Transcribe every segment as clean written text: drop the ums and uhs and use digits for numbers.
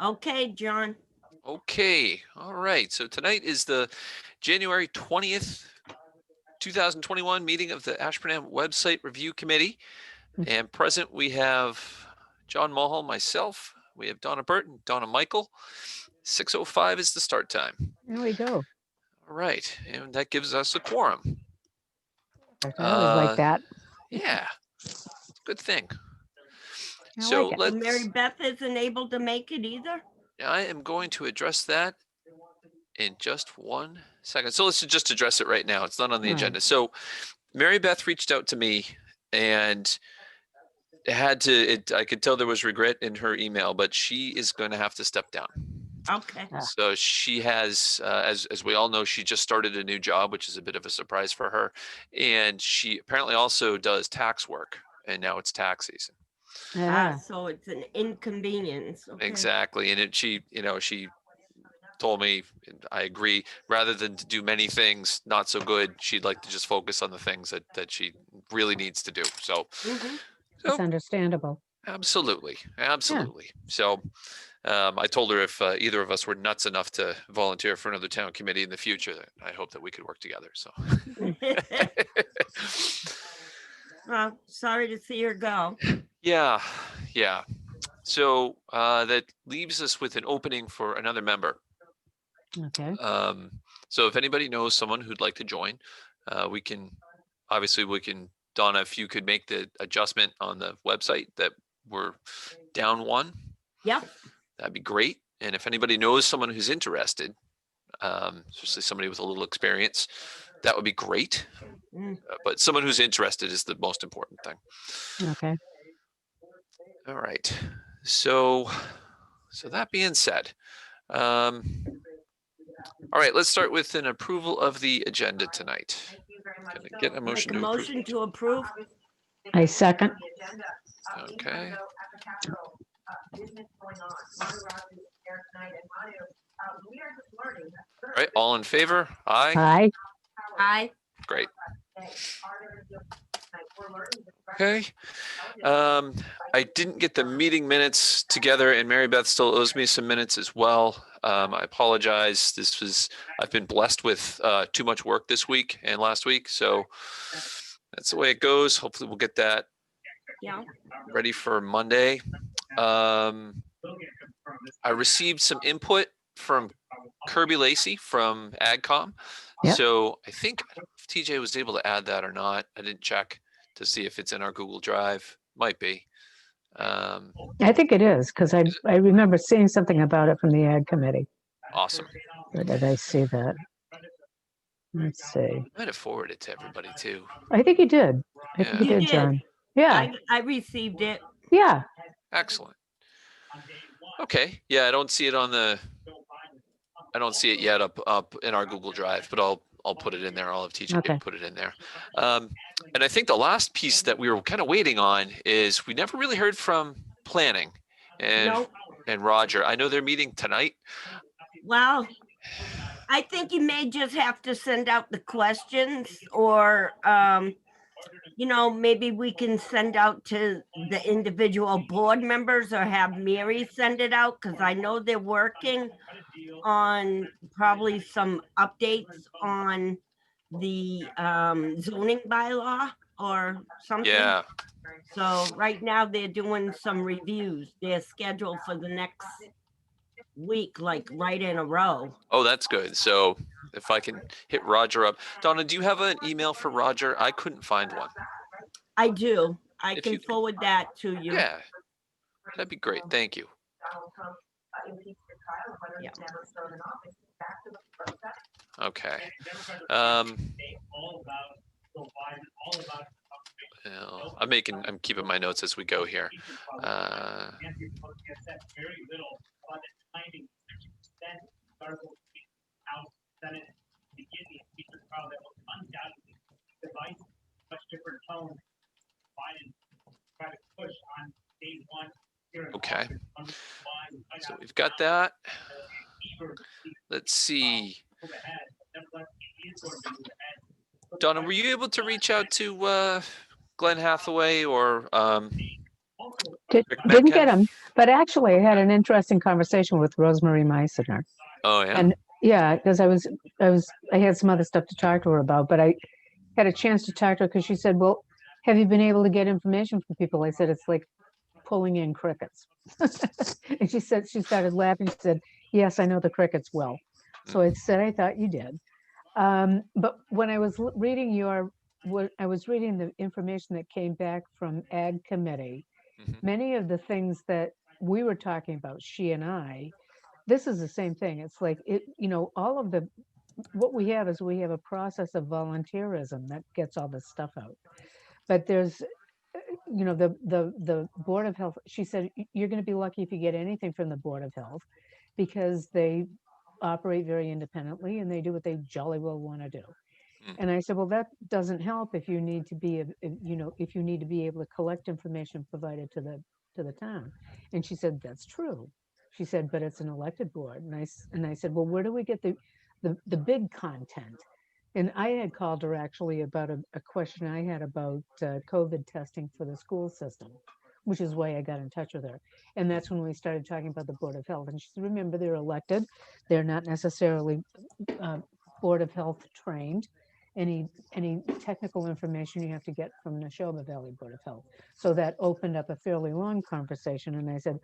Okay, John. Okay. All right. So tonight is the January 20th, 2021 meeting of the Ashburnham Website Review Committee. And present we have John Mulhall, myself. We have Donna Burton, Donna Michael. 6:05 is the start time. There we go. All right. And that gives us a quorum. I always like that. Yeah. It's a good thing. I So like it. let's. Mary Beth isn't able to make it either? I am going to address that in just 1 second. So let's just address it right now. It's not on the All right. agenda. So Mary Beth reached out to me and had to, I could tell there was regret in her email, but she is going to have to step down. Okay. So she has, as we all know, she just started a new job, which is a bit of a surprise for her. And she apparently also does tax work, and now it's tax season. Yeah. So it's an inconvenience. Okay. Exactly. And she told me, and I agree, rather than to do many things not so good, she'd like to just focus on the things that she really needs to do. So, It's understandable. absolutely. So I told her if either of us were nuts enough to volunteer for another town committee in the future, I hope that we could work together. So Well, sorry to see her go. yeah. So that leaves us with an opening for another member. Okay. So if anybody knows someone who'd like to join, we can, Donna, if you could make the adjustment on the website that we're down one, Yep. that'd be great. And if anybody knows someone who's interested, especially somebody with a little experience, that would be great. But someone who's interested is the most important thing. Okay. All right. So that being said, all right, let's start with an approval of the agenda tonight. Can I get a motion Make a to approve? motion to approve. I second. Okay. All right, all in favor? Aye. Aye. Aye. Great. Okay. I didn't get the meeting minutes together, and Mary Beth still owes me some minutes as well. I apologize. I've been blessed with too much work this week and last week, so that's the way it goes. Hopefully we'll get that ready for Monday. I received some input from Kirby Lacey from AgCom. Yep. So I think if TJ was able to add that or not. I didn't check to see if it's in our Google Drive. Might be. I think it is, because I remember seeing something about it from the Ag Committee. Awesome. Where did I see that? Let's see. I might have forwarded it to everybody too. I think you did. I think you You did, did. John. Yeah. I received it. Yeah. Excellent. Okay. Yeah, I don't see it yet up in our Google Drive, but I'll put it in there. I'll have TJ put it in there. And I think the last piece that we were kind of waiting on is we never really heard from planning and Roger. I know they're meeting tonight. Well, I think you may just have to send out the questions, or maybe we can send out to the individual board members, or have Mary send it out, because I know they're working on probably some updates on the zoning bylaw or something. Yeah. So right now they're doing some reviews. They're scheduled for the next week, like right in a row. Oh, that's good. So if I can hit Roger up. Donna, do you have an email for Roger? I couldn't find one. I do. I can forward that to you. Yeah, that'd be great. Thank you. Yeah. Okay. I'm keeping my notes as we go here. Okay. So we've got that. Let's see. Donna, were you able to reach out to Glenn Hathaway or Didn't get them, but actually I had an interesting conversation with Rosemary Meissner. Oh yeah. And yeah, because I had some other stuff to talk to her about, but I had a chance to talk to her because she said, well, have you been able to get information from people? I said, it's like pulling in crickets. And she started laughing. She said, yes, I know the crickets well. So I said, I thought you did. But when I was reading I was reading the information that came back from Ag Committee, many of the things that we were talking about, she and I, this is the same thing. It's like, all of what we have is we have a process of volunteerism that gets all this stuff out. But there's, the Board of Health, she said, you're going to be lucky if you get anything from the Board of Health because they operate very independently and they do what they jolly well want to do. And I said, well, that doesn't help if you need to be, if you need to be able to collect information provided to the town. And she said, that's true. She said, but it's an elected board. And I said, well, where do we get the big content? And I had called her actually about a question I had about COVID testing for the school system, which is why I got in touch with her. And that's when we started talking about the Board of Health. And she said, remember, they're elected. They're not necessarily Board of Health trained. Any technical information you have to get from Neshoba Valley Board of Health. So that opened up a fairly long conversation. And I said,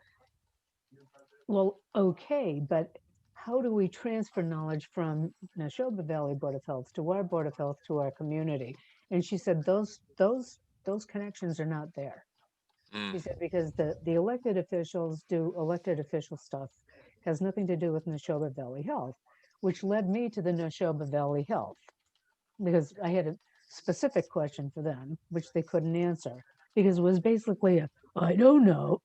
well, okay, but how do we transfer knowledge from Neshoba Valley Board of Health to our Board of Health to our community? And she said, those connections are not there. She said, because the elected officials do elected official stuff, has nothing to do with Neshoba Valley Health, which led me to the Neshoba Valley Health, because I had a specific question for them, which they couldn't answer, because it was basically I don't know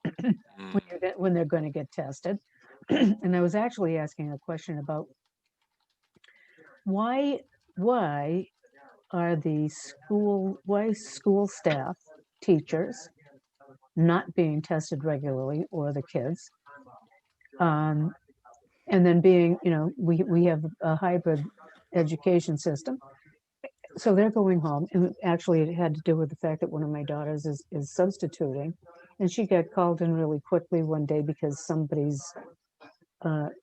when they're going to get tested. And I was actually asking a question about why are school staff, teachers, not being tested regularly, or the kids, and then being, we have a hybrid education system. So they're going home, and actually it had to do with the fact that one of my daughters is substituting, and she got called in really quickly one day because somebody's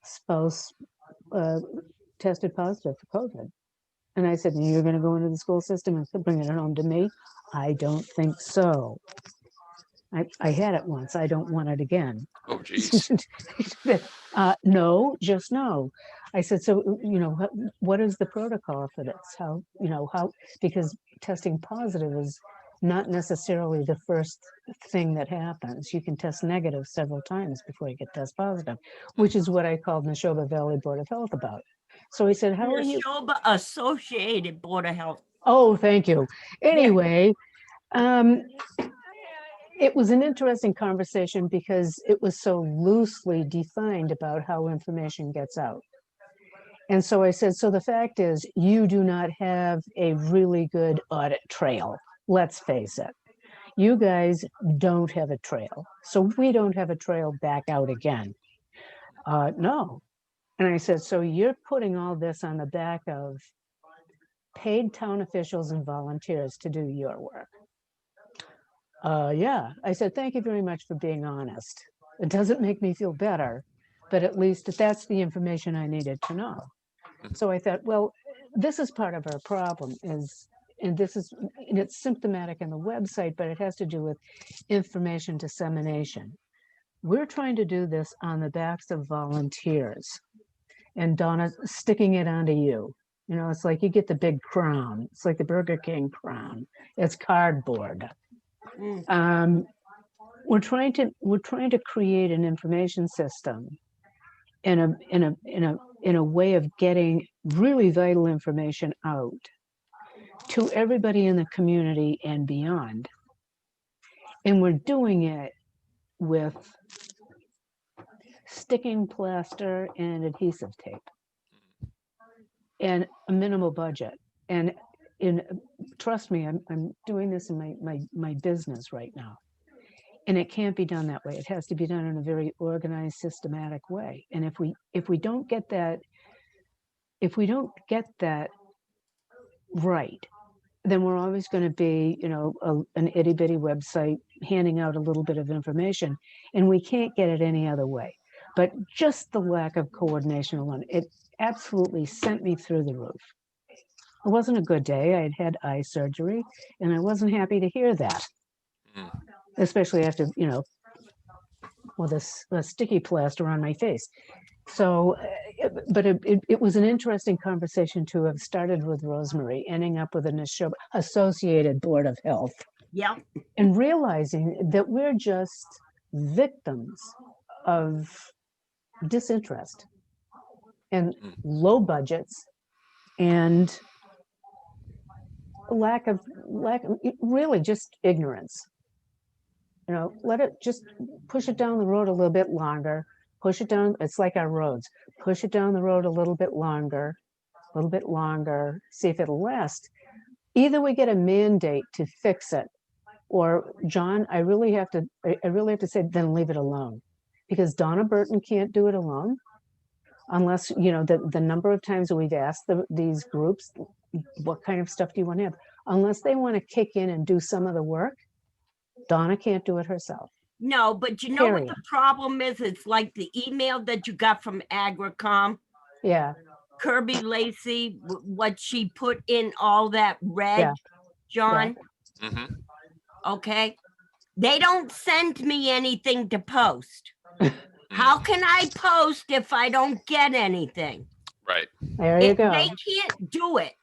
spouse tested positive for COVID. And I said, you're going to go into the school system and bring it home to me? I don't think so. I had it once. I don't want it again. Oh, geez. No, just no. I said, so, what is the protocol for this? How, because testing positive is not necessarily the first thing that happens. You can test negative several times before you get test positive, which is what I called Neshoba Valley Board of Health about. So he said, how are you? Neshoba Associated Board of Health. Oh, thank you. Anyway, it was an interesting conversation because it was so loosely defined about how information gets out. And so I said, so the fact is, you do not have a really good audit trail. Let's face it. You guys don't have a trail. So we don't have a trail back out again. No. And I said, so you're putting all this on the back of paid town officials and volunteers to do your work. Yeah. I said, thank you very much for being honest. It doesn't make me feel better, but at least that's the information I needed to know. So I thought, well, this is part of our problem and it's symptomatic in the website, but it has to do with information dissemination. We're trying to do this on the backs of volunteers. And Donna, sticking it onto you. It's like you get the big crown. It's like the Burger King crown. It's cardboard. We're trying to create an information system in a way of getting really vital information out to everybody in the community and beyond. And we're doing it with sticking plaster and adhesive tape and a minimal budget. And trust me, I'm doing this in my business right now. And it can't be done that way. It has to be done in a very organized, systematic way. And if we don't get that right, then we're always going to be, an itty bitty website handing out a little bit of information, and we can't get it any other way. But just the lack of coordination alone, it absolutely sent me through the roof. It wasn't a good day. I had had eye surgery, and I wasn't happy to hear that, Mm. especially after, with a sticky plaster on my face. So, but it was an interesting conversation to have started with Rosemary, ending up with an associated Board of Health, Yeah, and realizing that we're just victims of disinterest and Mm. low budgets and really just ignorance. Let it just push it down the road a little bit longer. Push it down. It's like our roads. Push it down the road a little bit longer, see if it'll last. Either we get a mandate to fix it, or John, I really have to say, then leave it alone, because Donna Burton can't do it alone. Unless, the number of times that we've asked these groups, what kind of stuff do you want to have? Unless they want to kick in and do some of the work, Donna can't do it herself. no, but you know what Period. the problem is? It's like the email that you got from Agricom, Yeah, Kirby Lacey, what she put in all that red, Yeah. John. Hmm. Okay. They don't send me anything to post. How can I post if I don't get anything? Right. there you go. They can't do it.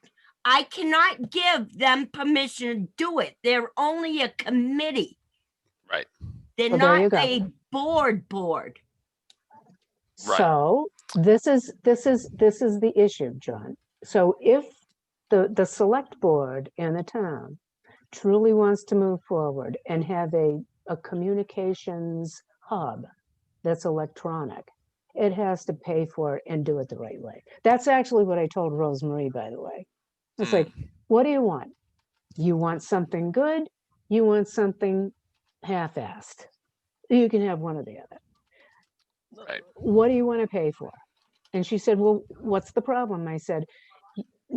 I cannot give them permission to do it. They're only a committee. Right. They're Well, there you not go. a board. Right. So this is the issue, John. So if the select board and the town truly wants to move forward and have a communications hub that's electronic, it has to pay for it and do it the right way. That's actually what I told Rosemary, by the way. It's like, what do you want? You want something good? You want something half-assed? You can have one or the other. Right. What do you want to pay for? And she said, well, what's the problem? I said,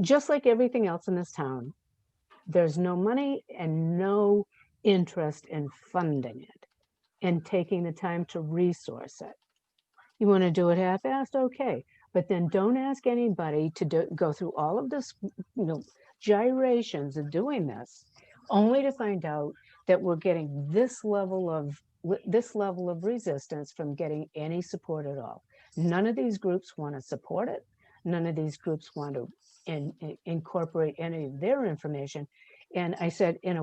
just like everything else in this town, there's no money and no interest in funding it and taking the time to resource it. You want to do it half-assed? Okay. But then don't ask anybody to go through all of this, gyrations of doing this, only to find out that we're getting this level of resistance from getting any support at all. None of these groups want to support it. None of these groups want to incorporate any of their information. And I said, I have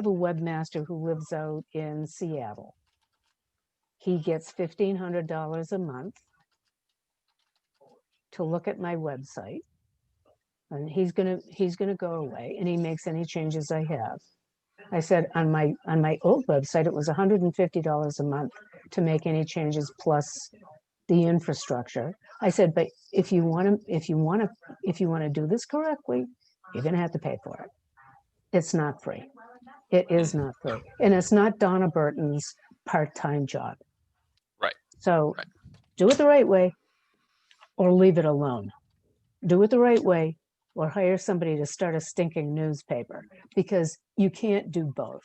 a webmaster who lives out in Seattle. He gets $1,500 a month to look at my website, and he's gonna go away, and he makes any changes I have. I said on my old website, it was $150 a month to make any changes plus the infrastructure. I said, but if you want to do this correctly, you're going to have to pay for it. It's not free. It is not free, and it's not Donna Burton's part-time job. Right. So Right. do it the right way, or leave it alone. Do it the right way, or hire somebody to start a stinking newspaper, because you can't do both.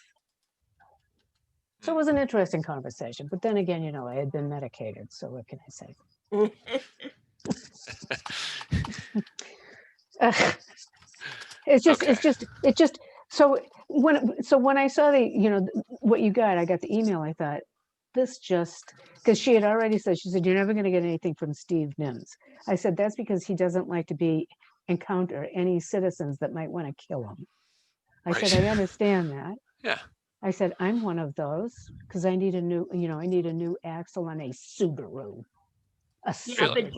So it was an interesting conversation, but then again, I had been medicated, so what can I say? It's just so when I saw what you got, I got the email. I thought, because she had already said, she said, you're never going to get anything from Steve Nims. I said, that's because he doesn't like to encounter any citizens that might want to kill him. I said, I understand that. Yeah. I said, I'm one of those, because I need a new axle on a Subaru. Yeah, but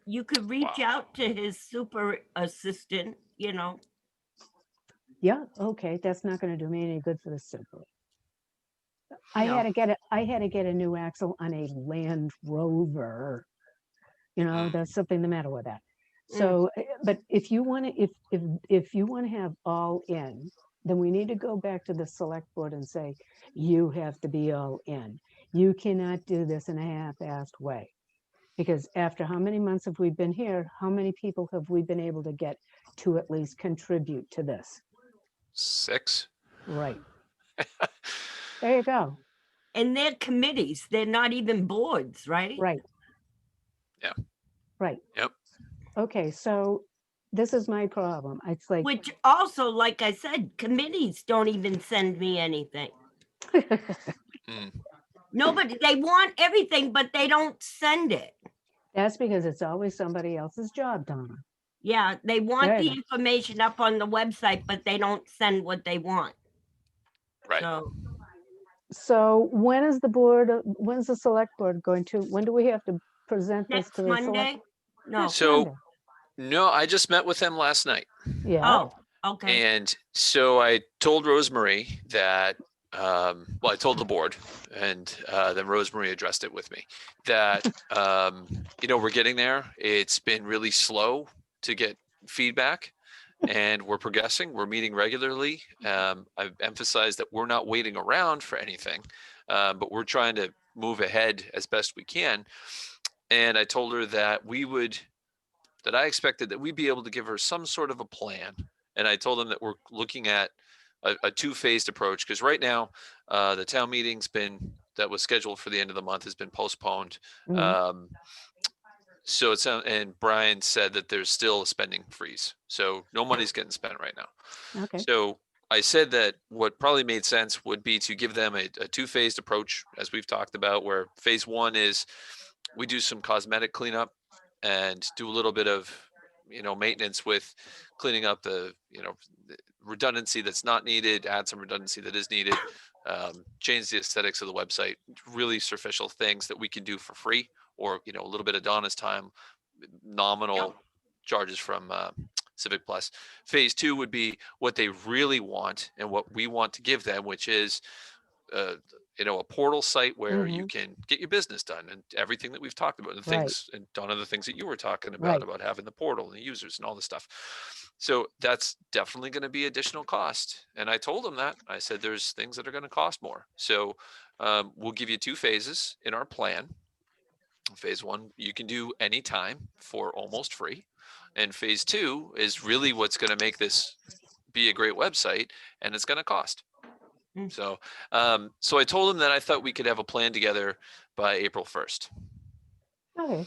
you could reach out to his super assistant, Yeah, okay, that's not going to do me any good for the Subaru. I had to get a new axle on a Land Rover. There's something the matter with that. So, but if you want to have all in, then we need to go back to the select board and say, you have to be all in. You cannot do this in a half-assed way. Because after how many months have we been here, how many people have we been able to get to at least contribute to this. 6. Right. There you go. And they're committees. They're not even boards, right? Right. Yeah. Right. Yep. Okay, so this is my problem. It's like, Which also, like I said, committees don't even send me anything. Mm. Nobody, they want everything, but they don't send it. that's because it's always somebody else's job, Donna. Yeah, they want the Good. information up on the website, but they don't send what they want. Right. So when's the select board going to, when do we have to present this to Next the select? Monday? No. Next So- Monday. No, I just met with them last night. Yeah, Oh, okay. And so I told Rosemary that, well, I told the board, and then Rosemary addressed it with me, that, we're getting there. It's been really slow to get feedback, and we're progressing. We're meeting regularly. I've emphasized that we're not waiting around for anything, but we're trying to move ahead as best we can. And I told her that I expected that we'd be able to give her some sort of a plan. And I told them that we're looking at a two-phased approach, because right now the town meeting's that was scheduled for the end of the month has been postponed. Mhm. So and Brian said that there's still a spending freeze. So no money's getting spent right now. okay, So I said that what probably made sense would be to give them a two-phased approach, as we've talked about, where phase 1 is we do some cosmetic cleanup and do a little bit of, maintenance with cleaning up the redundancy that's not needed, add some redundancy that is needed, change the aesthetics of the website, really superficial things that we can do for free, or, a little bit of Donna's time, nominal charges from Civic Plus. Phase 2 would be what they really want and what we want to give them, which is a portal site where you can get your business done and everything that we've talked about, and things, and Donna, the things that you were talking Right. about having the portal and the users and all this stuff. So that's definitely going to be additional cost. And I told them that. I said, there's things that are going to cost more. So we'll give you 2 phases in our plan. Phase 1, you can do anytime for almost free. And phase 2 is really what's going to make this be a great website, and it's going to cost. Mm. So, so I told him that I thought we could have a plan together by April 1st. okay.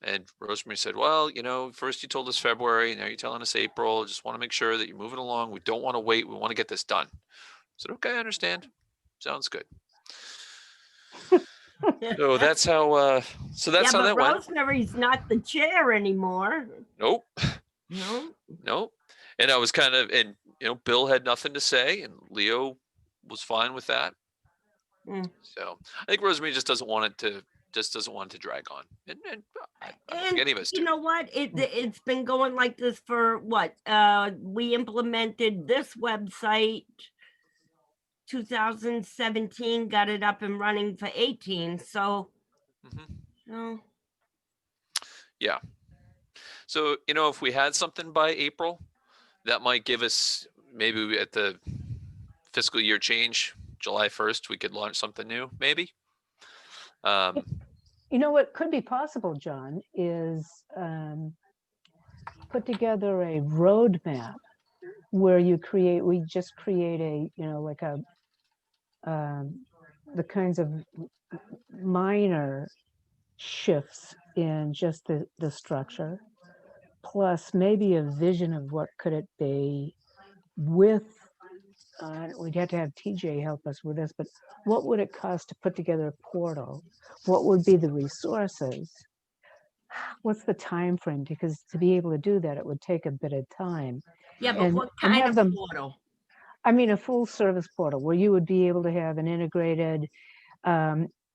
And Rosemary said, well, first you told us February, now you're telling us April. Just want to make sure that you're moving along. We don't want to wait. We want to get this done. I said, okay, I understand. Sounds good. So that's how, how that went. Rosemary's not the chair anymore. Nope. No. Nope. And I was and Bill had nothing to say, and Leo was fine with that. Mm. So I think Rosemary just doesn't want it to drag on. And I don't think any of us do. You know what? It's been going like this for what? We implemented this website 2017, got it up and running for 18. So, Mhm. Yeah. So, if we had something by April, that might give us, maybe at the fiscal year change, July 1st, we could launch something new, maybe. You know what could be possible, John, is put together a roadmap where we just create the kinds of minor shifts in just the structure, plus maybe a vision of what could it be with, we'd have to have TJ help us with this, but what would it cost to put together a portal? What would be the resources? What's the time frame? Because to be able to do that, it would take a bit of time. yeah, but what and kind have of them- portal? I mean, a full service portal where you would be able to have an integrated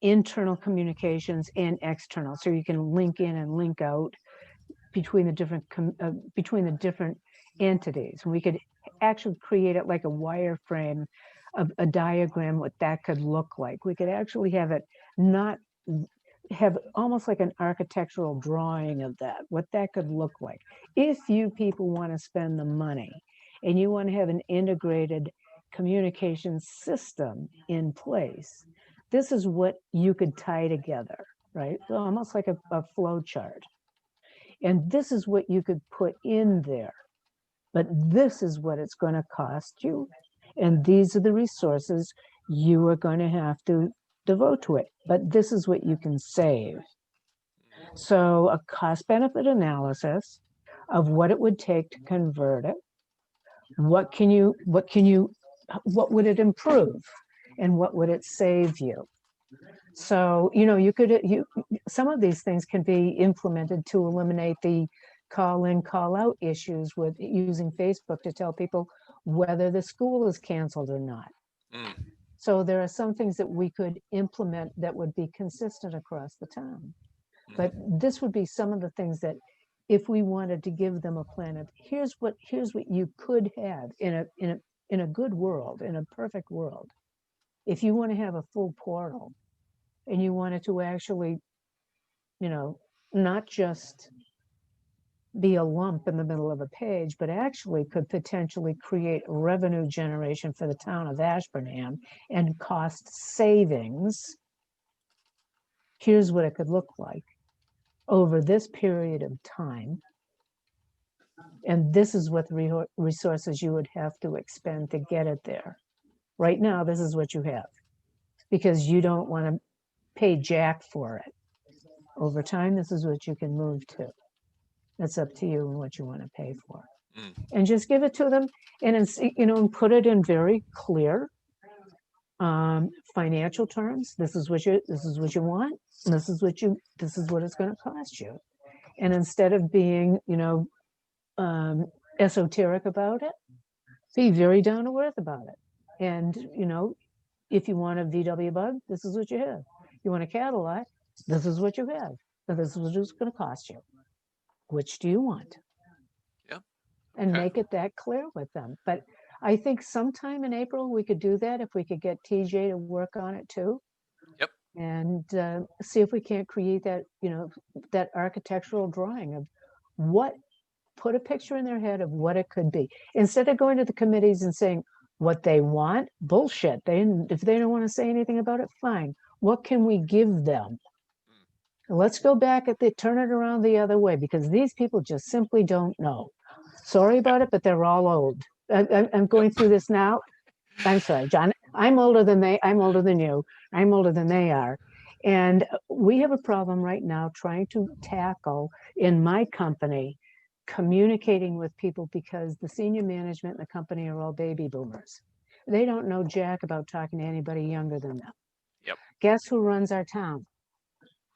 internal communications and external, so you can link in and link out between the different entities. We could actually create it like a wireframe, a diagram, what that could look like. We could actually have it not have almost like an architectural drawing of that, what that could look like. If you people want to spend the money and you want to have an integrated communication system in place, this is what you could tie together, right? So almost like a flow chart. And this is what you could put in there. but this is what it's going to cost you. And these are the resources you are going to have to devote to it. But this is what you can save. So a cost benefit analysis of what it would take to convert it. What would it improve? And what would it save you? So, some of these things can be implemented to eliminate the call in, call out issues with using Facebook to tell people whether the school is canceled or not. So there are some things that we could implement that would be consistent across the town. But this would be some of the things that if we wanted to give them a plan of here's what you could have in a good world, in a perfect world. If you want to have a full portal and you wanted to actually, not just be a lump in the middle of a page, but actually could potentially create revenue generation for the town of Ashburnham and cost savings, here's what it could look like over this period of time. And this is what the resources you would have to expend to get it there. Right now, this is what you have, because you don't want to pay jack for it. Over time, this is what you can move to. That's up to you and what you want to pay for. And just give it to them and put it in very clear financial terms. This is what you want. This is what it's going to cost you. And instead of being, esoteric about it, be very down to earth about it. And, if you want a VW bug, this is what you have. You want a Cadillac, this is what you have. And this is what it's going to cost you. Which do you want? Yeah. And make it that clear with them. But I think sometime in April we could do that if we could get TJ to work on it too. Yep. And see if we can't create that, that architectural drawing of put a picture in their head of what it could be. Instead of going to the committees and saying what they want, bullshit. If they don't want to say anything about it, fine. What can we give them? Let's go back turn it around the other way, because these people just simply don't know. Sorry about it, but they're all old. I'm going through this now. I'm sorry, John. I'm older than you. I'm older than they are. And we have a problem right now trying to tackle in my company, communicating with people, because the senior management in the company are all baby boomers. They don't know jack about talking to anybody younger than them. Yep. Guess who runs our town?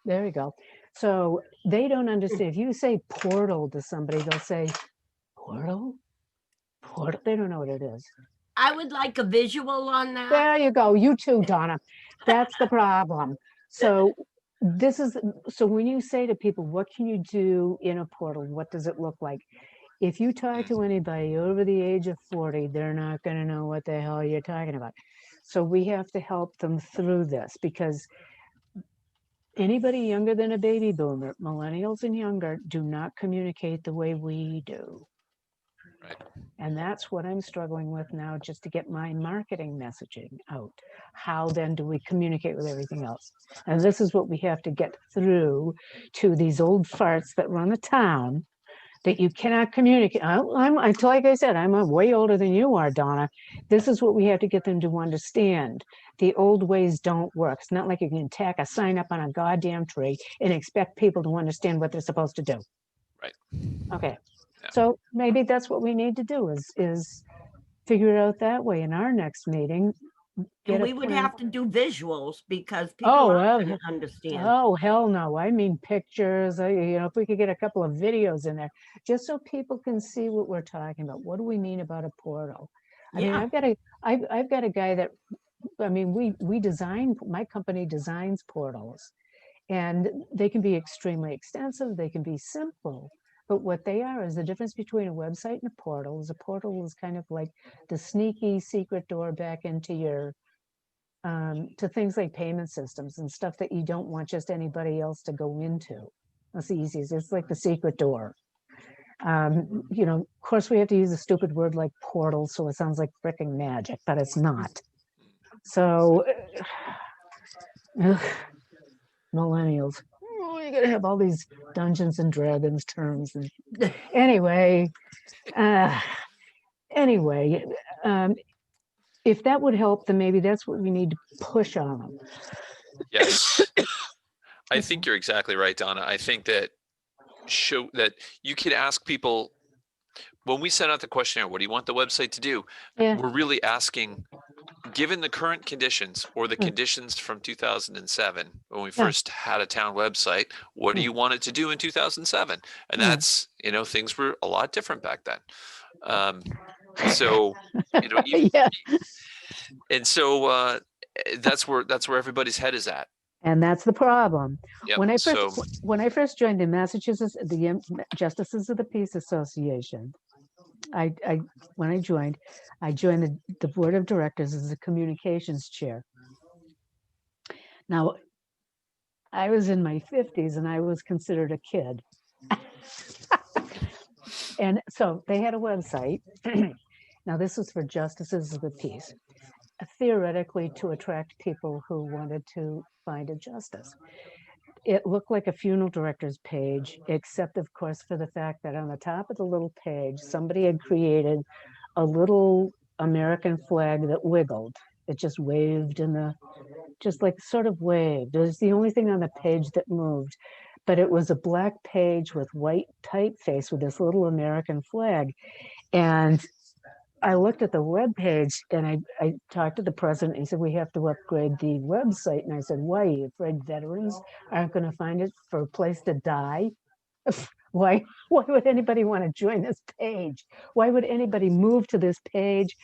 There you go. So they don't understand. If you say portal to somebody, they'll say, portal? Portal? They don't know what it is. I would like a visual on that. There you go. You too, Donna. That's the problem. So when you say to people, what can you do in a portal? What does it look like? If you talk to anybody over the age of 40, they're not going to know what the hell you're talking about. So we have to help them through this, because anybody younger than a baby boomer, millennials and younger, do not communicate the way we do. Right. And that's what I'm struggling with now, just to get my marketing messaging out. How then do we communicate with everything else? And this is what we have to get through to these old farts that run the town, that you cannot communicate. Like I said, I'm way older than you are, Donna. This is what we have to get them to understand. The old ways don't work. It's not like you can tack a sign up on a goddamn tree and expect people to understand what they're supposed to do. Right. Okay. Yeah. So maybe that's what we need to do is figure it out that way in our next meeting. And we would have to do visuals, because people aren't going to understand. Oh, hell no. I mean, pictures, if we could get a couple of videos in there, just so people can see what we're talking about. What do we mean about a portal? I mean, I've got a guy that, my company designs portals, and they can be extremely extensive. They can be simple. But what they are is the difference between a website and a portal is kind of like the sneaky secret door back into your, to things like payment systems and stuff that you don't want just anybody else to go into. That's the easiest. It's like the secret door. Of course we have to use a stupid word like portal, so it sounds like freaking magic, but it's not. So, millennials. You're gonna have all these Dungeons and Dragons terms. And anyway, anyway, if that would help, then maybe that's what we need to push on them. Yes. I think you're exactly right, Donna. I think that you could ask people when we send out the questionnaire, what do you want the website to do? Yeah. We're really asking, given the current conditions or the Mm. conditions from 2007, when we Yeah. first had a town website, what do Mm. you want it to do in 2007? And Yeah. that's, things were a lot different back then. So, even, Yeah. and so that's where everybody's head is at. And that's the problem. Yep. When I So, first joined the Massachusetts, the Justices of the Peace Association, when I joined the board of directors as the communications chair. Now, I was in my 50s and I was considered a kid. And so they had a website. Now, this was for Justices of the Peace, theoretically to attract people who wanted to find a justice. It looked like a funeral director's page, except, of course, for the fact that on the top of the little page, somebody had created a little American flag that wiggled. It just waved just like sort of waved. It was the only thing on the page that moved. But it was a black page with white typeface with this little American flag. And I looked at the web page and I talked to the president. He said, we have to upgrade the website. And I said, why? Are you afraid veterans aren't going to find it for a place to die? Why would anybody want to join this page? Why would anybody move to this page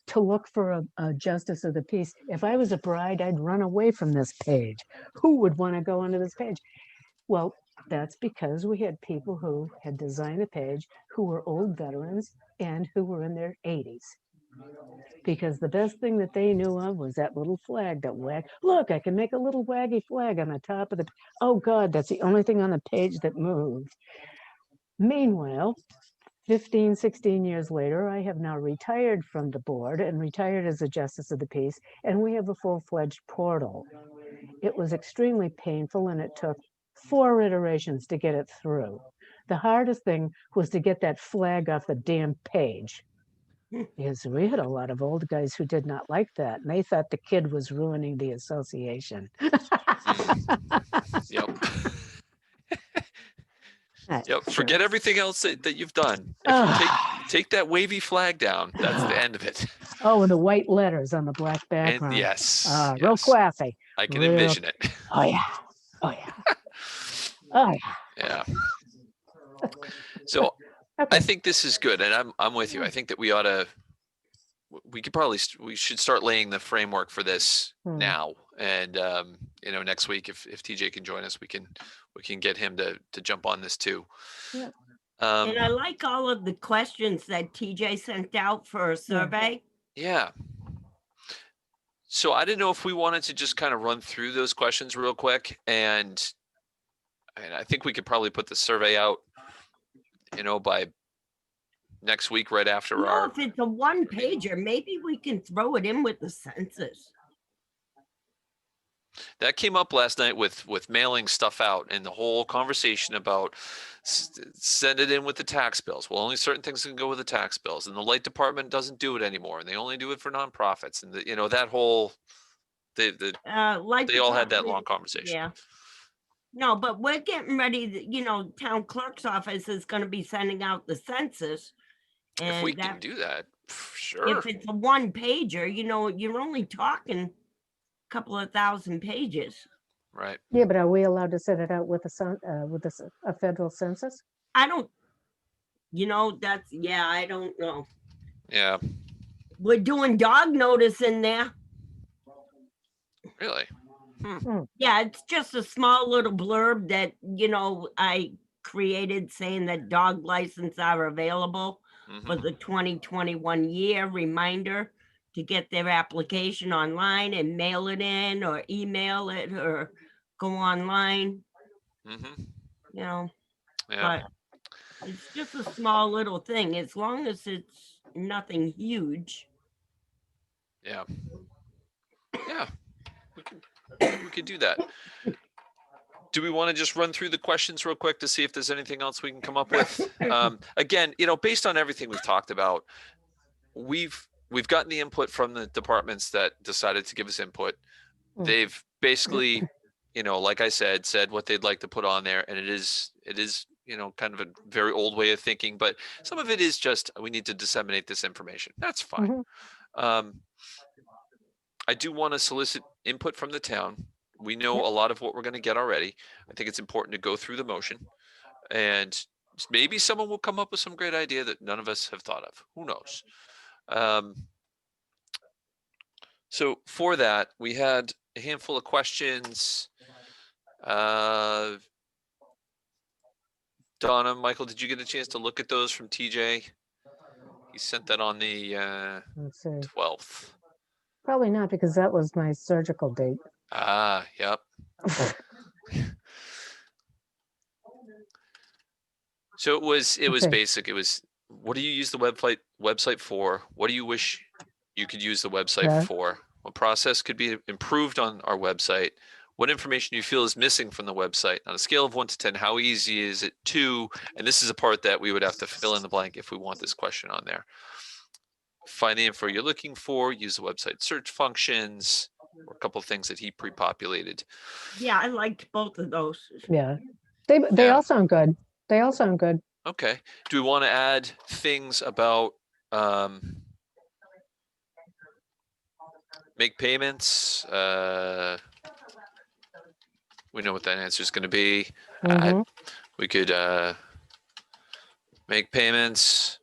to look for a justice of the peace? If I was a bride, I'd run away from this page. Who would want to go onto this page? Well, that's because we had people who had designed the page who were old veterans and who were in their 80s. Because the best thing that they knew of was that little flag that wagged. Look, I can make a little waggy flag on the top of the, oh God, that's the only thing on the page that moved. Meanwhile, 15, 16 years later, I have now retired from the board and retired as a Justice of the Peace, and we have a full-fledged portal. It was extremely painful and it took 4 iterations to get it through. The hardest thing was to get that flag off the damn page. Because we had a lot of old guys who did not like that, and they thought the kid was ruining the association. Yep. Yep. Forget everything else that you've done. If you take that wavy flag down, that's the end of it. Oh, and the white letters on the black background. And yes, real classy. I can envision it. Oh yeah. Oh yeah. Oh yeah. Yeah. So Okay. I think this is good, and I'm with you. I think that we should start laying the framework for this now. And next week, if TJ can join us, we can get him to jump on this too. Yeah. And I like all of the questions that TJ sent out for a survey. Yeah. So I didn't know if we wanted to just kind of run through those questions real quick, and I think we could probably put the survey out, by next week, right after our. If it's a one-pager, maybe we can throw it in with the census. That came up last night with mailing stuff out and the whole conversation about send it in with the tax bills. Well, only certain things can go with the tax bills, and the light department doesn't do it anymore, and they only do it for nonprofits, and that whole they all had that long conversation. Yeah. No, but we're getting ready. Town clerk's office is going to be sending out the census. And if we can do that, sure. If it's a one-pager, you're only talking a couple of thousand pages. Right. Yeah, but are we allowed to send it out with a federal census? I don't. I don't know. Yeah. We're doing dog notice in there. Really? Yeah, it's just a small little blurb that, I created saying that dog licenses are available for the 2021 year. Reminder to get their application online and mail it in or email it or go online. Yeah. But it's just a small little thing, as long as it's nothing huge. Yeah. Yeah. We could do that. Do we want to just run through the questions real quick to see if there's anything else we can come up with? Again, based on everything we've talked about, we've gotten the input from the departments that decided to give us input. Mm. They've basically, like I said what they'd like to put on there, and it is, kind of a very old way of thinking, but some of it is just, we need to disseminate this information. That's fine. I do want to solicit input from the town. We know a lot of what we're going to get already. I think it's important to go through the motion, and maybe someone will come up with some great idea that none of us have thought of. Who knows? So for that, we had a handful of questions. Donna, Michael, did you get a chance to look at those from TJ? He sent that on the Let's see. 12th. Probably not, because that was my surgical date. Ah, yep. So it was Okay. basic. It was, what do you use the website for? What do you wish you could use the website for? What process could be improved on our website? What information you feel is missing from the website? On a scale of 1 to 10, how easy is it to, and this is a part that we would have to fill in the blank if we want this question on there. Find the info you're looking for, use the website search functions, or a couple of things that he pre-populated. Yeah, I liked both of those. Yeah. They all sound good. They all sound good. Okay. Do we want to add things about make payments? We know what that answer is going to be. We could make payments,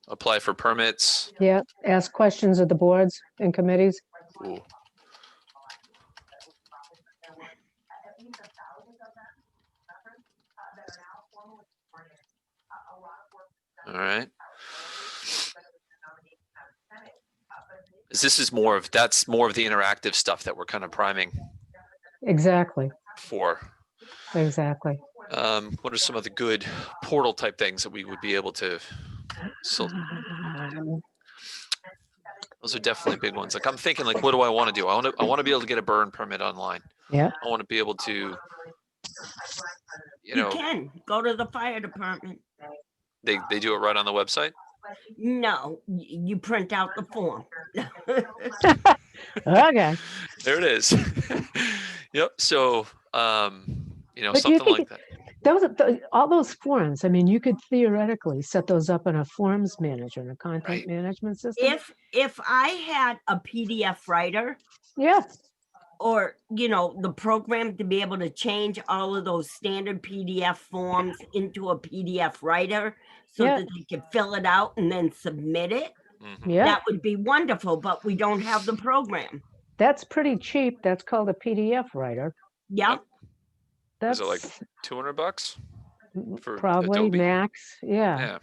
apply for permits. Yeah. Ask questions of the boards and committees. Ooh. All right. This is that's more of the interactive stuff that we're kind of priming. Exactly. For. Exactly. What are some of the good portal type things that we would be able to? Those are definitely big ones. Like, I'm thinking, like, what do I want to do? I want to be able to get a burn permit online. Yeah. I want to be able to, You can go to the fire department. They do it right on the website? No, you print out the form. Okay. There it is. Yep. So, But something like that. All those forms, I mean, you could theoretically set those up in a forms manager and a content management system. If I had a PDF writer, yeah, or the program to be able to change all of those standard PDF forms into a PDF writer so that they could fill it out and then submit it, that would be wonderful, but we don't have the program. That's pretty cheap. That's called a PDF writer. Yep. Is it like $200 for probably Adobe? Max? Yeah.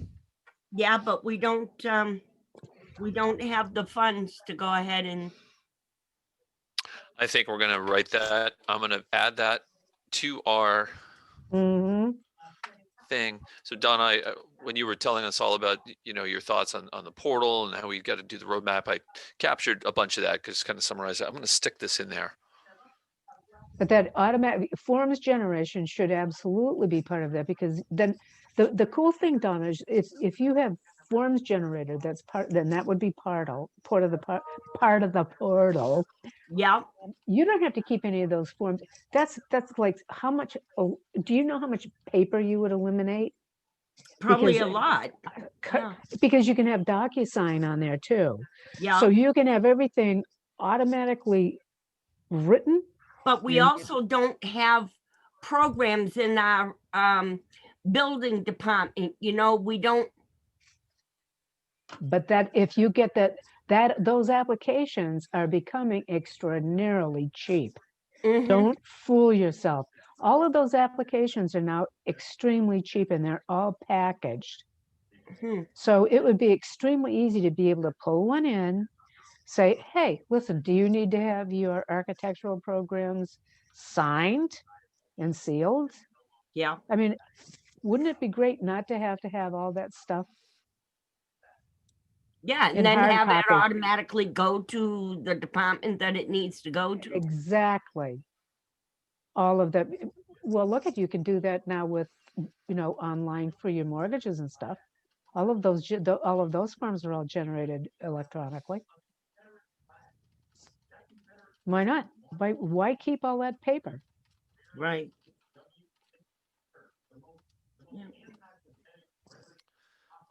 Yeah, but we don't have the funds to go ahead and. I think we're gonna write that. I'm gonna add that to our thing. So Donna, when you were telling us all about your thoughts on the portal and how we got to do the roadmap, I captured a bunch of that because kind of summarize that. I'm gonna stick this in there. But that automatic forms generation should absolutely be part of that, because then the cool thing, Donna, is if you have forms generated, then that would be part of the portal. Yeah. You don't have to keep any of those forms. That's like how much. Do you know how much paper you would eliminate? Probably a lot. Because you can have DocuSign on there too. Yeah. So you can have everything automatically written. But we also don't have programs in our building department. We don't. But that if you get those applications are becoming extraordinarily cheap. Don't fool yourself. All of those applications are now extremely cheap, and they're all packaged. So it would be extremely easy to be able to pull one in, say, hey, listen, do you need to have your architectural programs signed and sealed? Yeah. I mean, wouldn't it be great not to have all that stuff? Yeah, and then have it automatically go to the department that it needs to go to. Exactly. All of that. Well, look, you can do that now with, online for your mortgages and stuff. All of those forms are all generated electronically. Why not? Why keep all that paper? Right. Yeah.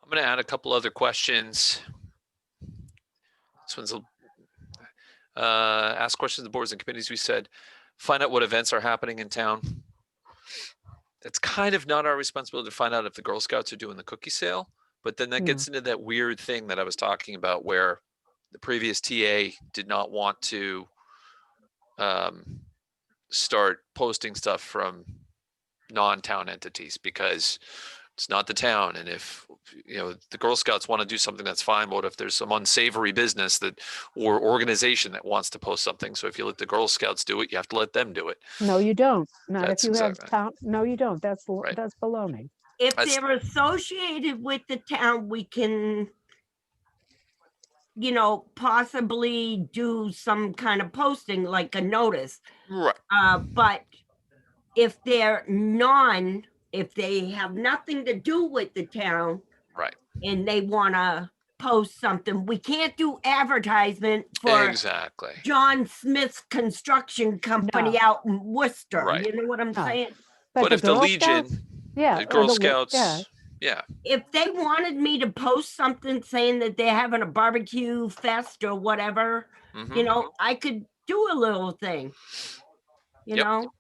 I'm going to add a couple other questions. This one's ask questions of the boards and committees. We said, find out what events are happening in town. It's kind of not our responsibility to find out if the Girl Scouts are doing the cookie sale, but then that gets into that weird thing that I was talking about where the previous TA did not want to start posting stuff from non-town entities because it's not the town. And if, you know, the Girl Scouts want to do something, that's fine. But if there's some unsavory business that or organization that wants to post something, so if you let the Girl Scouts do it, you have to let them do it. No, you don't. Not That's if you have exactly town. No, you don't. That's right. That's baloney. If That's- they're associated with the town, we can, you know, possibly do some kind of posting like a notice. Right. But if they have nothing to do with the town Right. and they want to post something, we can't do advertisement for Exactly. John Smith's construction company out in Worcester. Right. You know what I'm No. saying? But if the Girl Legion, Scouts, yeah, the or Girl the Scouts, yeah, If they wanted me to post something saying that they're having a barbecue fest or whatever, mhm. you know, I could do a little thing, you Yep. know?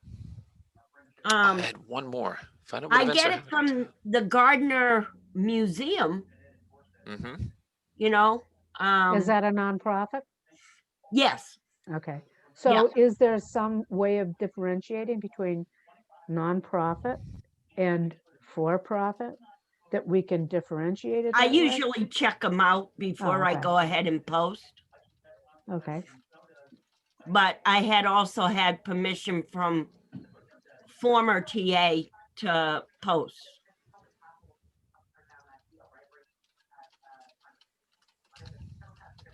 I had one more. Find out what I events get are it happening. from the Gardner Museum, Mm-hmm. you know? Is that a nonprofit? Yes. Okay. So is there some way of differentiating between nonprofit and for-profit that we can differentiate it I that way? usually check them out before I okay. go ahead and post. Okay. But I had also had permission from former TA to post.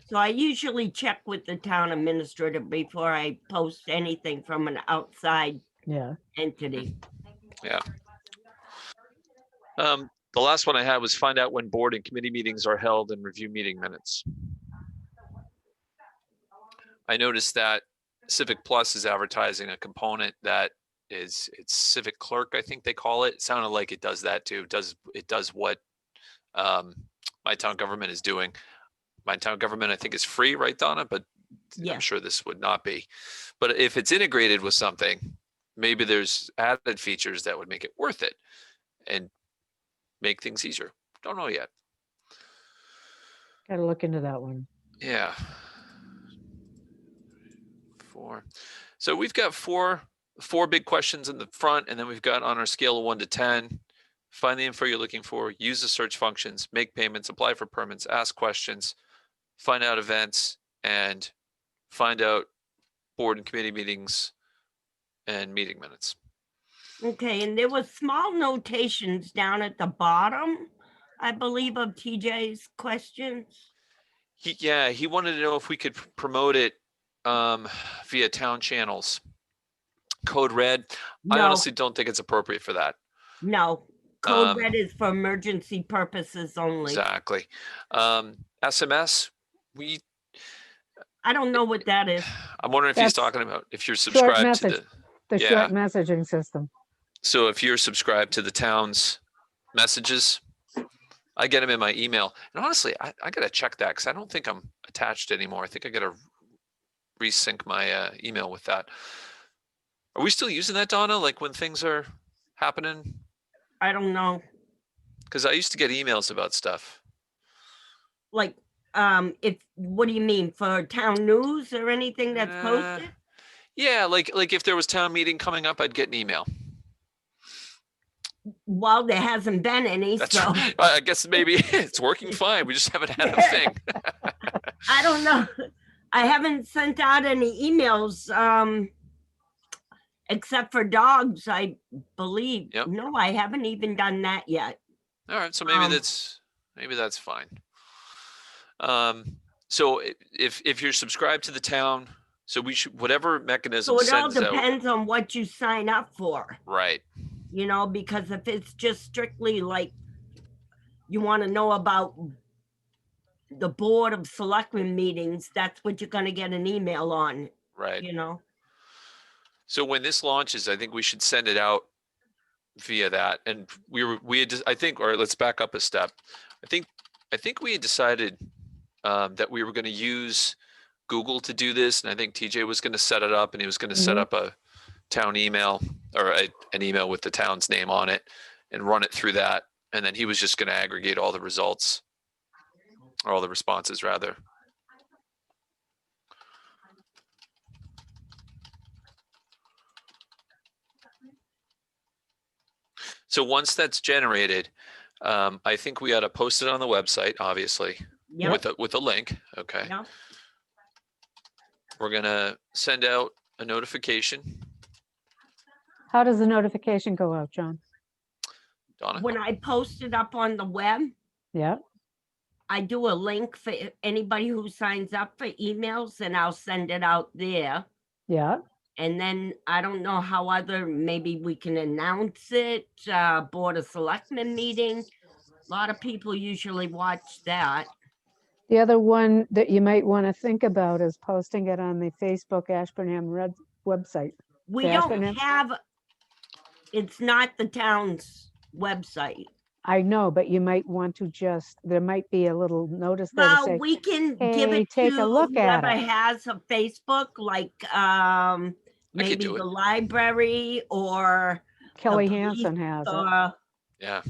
So I usually check with the town administrator before I post anything from an outside Yeah. entity. Yeah. The last one I had was find out when board and committee meetings are held and review meeting minutes. I noticed that Civic Plus is advertising a component that it's Civic Clerk, I think they call it. It sounded like it does that too. It does what my town government is doing. My town government, I think, is free, right, Donna? But Yeah. I'm sure this would not be. But if it's integrated with something, maybe there's added features that would make it worth it and make things easier. Don't know yet. Got to look into that one. Yeah. 4. So we've got four big questions in the front, and then we've got on our scale of 1 to 10. Find the info you're looking for, use the search functions, make payments, apply for permits, ask questions, find out events, and find out board and committee meetings and meeting minutes. Okay, and there was small notations down at the bottom, I believe, of TJ's questions. He wanted to know if we could promote it via town channels. Code Red. No, I honestly don't think it's appropriate for that. no. Code Red is for emergency purposes only. Exactly. SMS, I don't know what that is. I'm wondering if he's That's talking about if you're short subscribed to message, the yeah. short messaging system. So if you're subscribed to the town's messages, I get them in my email. And honestly, I got to check that because I don't think I'm attached anymore. I think I got to resync my email with that. Are we still using that, Donna? Like when things are happening? I don't know. Because I used to get emails about stuff. Like, what do you mean, for town news or anything that's posted? Yeah, like if there was town meeting coming up, I'd get an email. Well, there hasn't been any, That's so right. I guess maybe it's working fine. We just haven't had a thing. I don't know. I haven't sent out any emails, except for dogs, I believe. Yep. No, I haven't even done that yet. All right, so maybe that's fine. So if you're subscribed to the town, so we should whatever mechanism So it all sends out. depends on what you sign up for, Right. you know, because if it's just strictly like you want to know about the Board of Selectmen meetings, that's what you're gonna get an email on, Right. you know? So when this launches, I think we should send it out via that. And I think, or let's back up a step. I think we had decided that we were going to use Google to do this. And I think TJ was going to set it up, and he was going to set up a town email, or an email with the town's name on it, and run it through that. And then he was just going to aggregate all the results, or all the responses rather. So once that's generated, I think we ought to post it on the website, obviously, Yep, with a link. Okay. yep. We're gonna send out a notification. How does the notification go out, John? Donna. When I post it up on the web, Yeah, I do a link for anybody who signs up for emails, and I'll send it out there. yeah. And then I don't know how maybe we can announce it, Board of Selectmen meeting. A lot of people usually watch that. The other one that you might want to think about is posting it on the Facebook Ashburnham Red website. We The don't Ashburnham- have, it's not the town's website. I know, but you might want to there might be a little notice there to Well, say, we can give "Hey, it take to a look at whoever it." has a Facebook, like maybe do the it. library or Kelly the Hansen police, has it. or Yeah.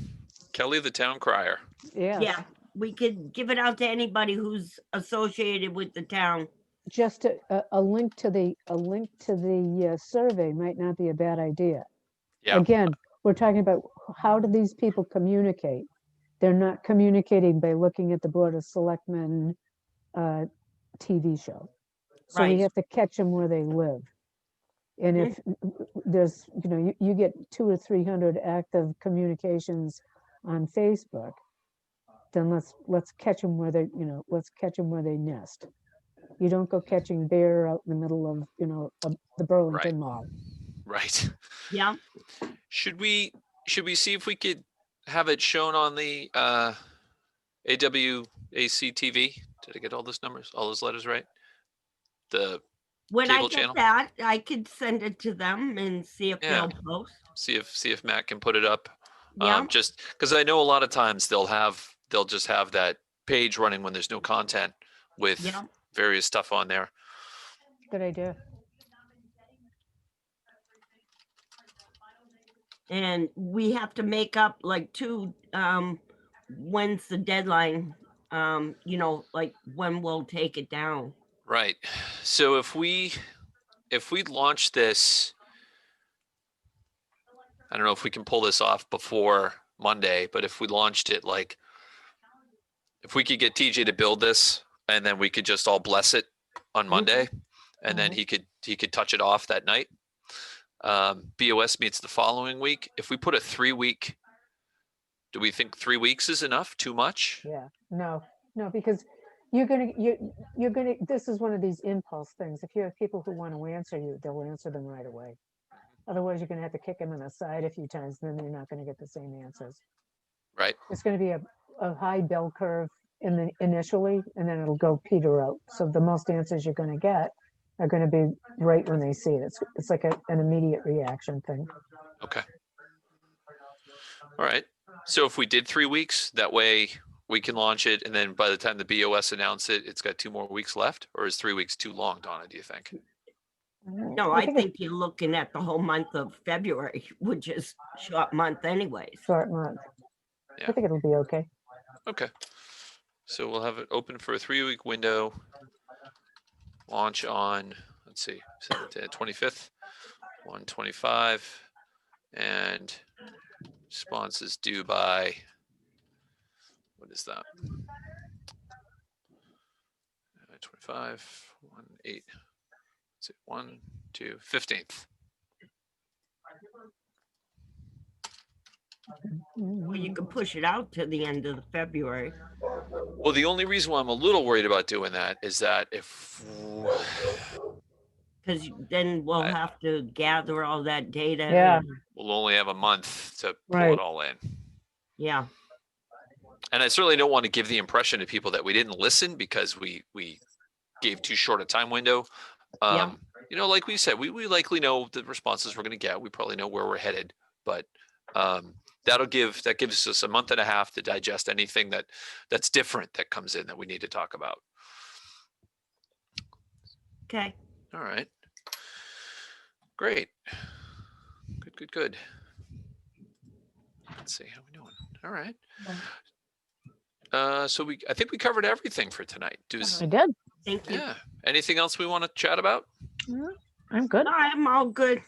Kelly, the town crier. Yes. yeah, we could give it out to anybody who's associated with the town. Just a link to the survey might not be a bad idea. Yeah. Again, we're talking about how do these people communicate? They're not communicating by looking at the Board of Selectmen TV show. So we Right. have to catch them where they live. And if there's, you get 200 or 300 active communications on Facebook, then let's catch them where they nest. You don't go catching bear out in the middle of the Burlington Mall. Right. Yeah. Should we see if we could have it shown on the AWAC TV? Did I get all those numbers, all those letters right? The When I cable get channel? that, I could send it to them and see if Yeah. they'll post. See if Matt can put it up. Yeah. Just because I know a lot of times they'll just have that page running when there's no content with Yeah. various stuff on there. Good idea. And we have to make up like when's the deadline, like when we'll take it down. Right. So if we launch this, I don't know if we can pull this off before Monday, but if we launched it, like if we could get TJ to build this and then we could just all bless it on Monday, and then he could touch it off that night. BOS meets the following week. If we put a 3-week, do we think 3 weeks is enough? Too much? Yeah, no, because this is one of these impulse things. If you have people who want to answer you, they'll answer them right away. Otherwise, you're going to have to kick them in the side a few times, and then you're not going to get the same answers. Right. It's going to be a high bell curve initially, and then it'll go peter out. So the most answers you're going to get are going to be right when they see it. It's like an immediate reaction thing. Okay. All right. So if we did 3 weeks, that way we can launch it, and then by the time the BOS announce it, it's got 2 more weeks left, or is 3 weeks too long, Donna, do you think? No, I think you're looking at the whole month of February, which is short month anyways. Short month. Yeah. I think it'll be okay. Okay. So we'll have it open for a 3-week window. Launch on, let's see, 25th, 125, and responses due by, what is that? 25, 1, 8, let's see, 1, 2, 15th. Well, you could push it out to the end of February. Well, the only reason why I'm a little worried about doing that is that if, because then we'll have to gather all that data. Yeah. and- we'll only have a month to pull Right. it all in. Yeah. And I certainly don't want to give the impression to people that we didn't listen because we gave too short a time window. Yeah. You know, like we said, we likely know the responses we're going to get. We probably know where we're headed, but that gives us a month and a half to digest anything that's different that comes in that we need to talk about. Okay. All right. Great. Good. Let's see how we doing. All right. So I think we covered everything for tonight. I did. Thank you. Yeah. Anything else we want to chat about? I'm good. No, I'm all good.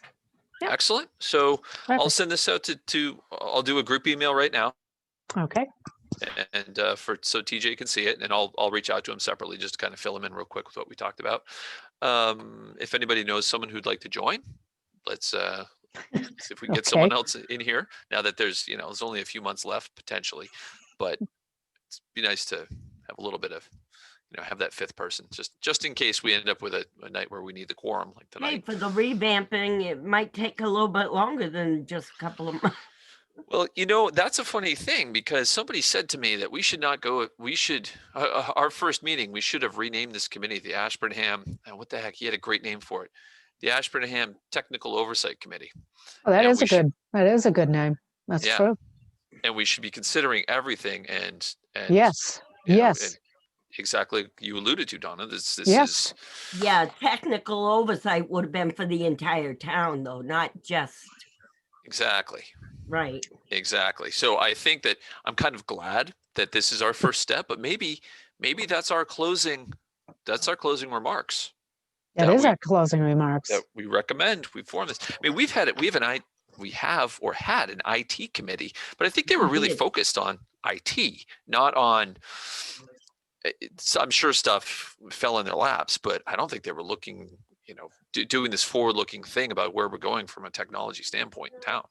Yep. Excellent. So I'll Perfect. send this out I'll do a group email right now. Okay. And so TJ can see it, and I'll reach out to him separately just to kind of fill him in real quick with what we talked about. If anybody knows someone who'd like to join, let's see if we can get someone else in here now that there's only a few months left potentially, but it'd be nice to have a little bit of have that fifth person just in case we end up with a night where we need the quorum like Hey, tonight. for the revamping, it might take a little bit longer than just a couple of months. Well, that's a funny thing because somebody said to me that we should not go. We should our first meeting. We should have renamed this committee the Ashburnham. And what the heck? He had a great name for it, the Ashburnham Technical Oversight Committee. Well, that And is a good name. That's Yeah. true. And we should be considering everything. And Yes. you know, Yes. and exactly, you alluded to, Donna. This Yes. is Yeah, technical oversight would have been for the entire town, though, not just exactly. right. Exactly. So I think that I'm kind of glad that this is our first step, but maybe that's our closing remarks. That that is we- our closing remarks. That we recommend we form this. I mean, we had an IT committee, but I think they were really did. focused on IT, not on. I'm sure stuff fell in their laps, but I don't think they were looking, doing this forward-looking thing about where we're going from a technology standpoint in town.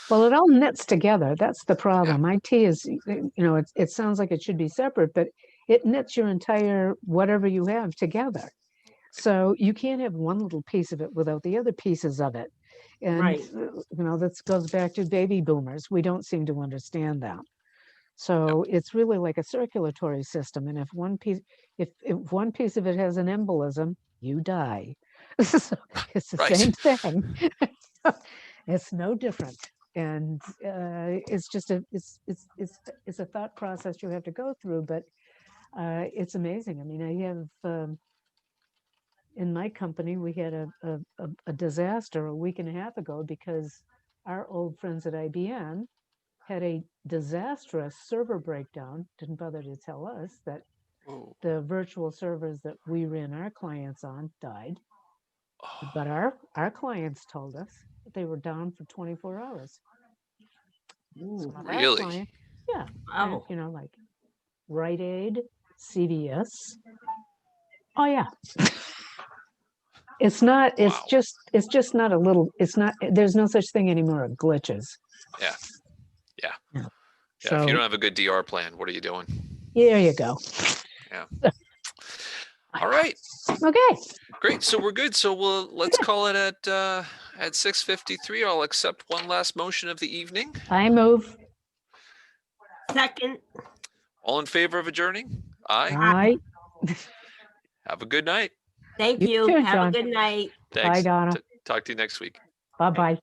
Well, it all knits together. That's the problem. IT is, it sounds like it should be separate, but it knits your entire whatever you have together. So you can't have one little piece of it without the other pieces of it. And, Right. this goes back to baby boomers. We don't seem to understand that. So it's really like a circulatory system. And if one piece of it has an embolism, you die. So it's the Right. same thing. It's no different. And it's just it's a thought process you have to go through, but it's amazing. I mean, I have in my company, we had a disaster a week and a half ago because our old friends at IBM had a disastrous server breakdown. Didn't bother to tell us that Oh. the virtual servers that we ran our clients on died. But our clients told us that they were down for 24 hours. Some of our Really? clients- yeah. Oh. Like Rite Aid, CVS. Oh yeah. It's not, it's Wow. just not a little, there's no such thing anymore as glitches. Yeah. Yeah. Yeah. If you don't have a good DR plan, what are you doing? There you go. Yeah. All right. Okay. Great. So we're good. So let's call it at 6:53. I'll accept one last motion of the evening. I move. Second. All in favor of adjourning? Aye. Aye. Have a good night. Thank You you. too, Have John. a good night. Thanks. Bye, Donna. Talk to you next week. Bye-bye.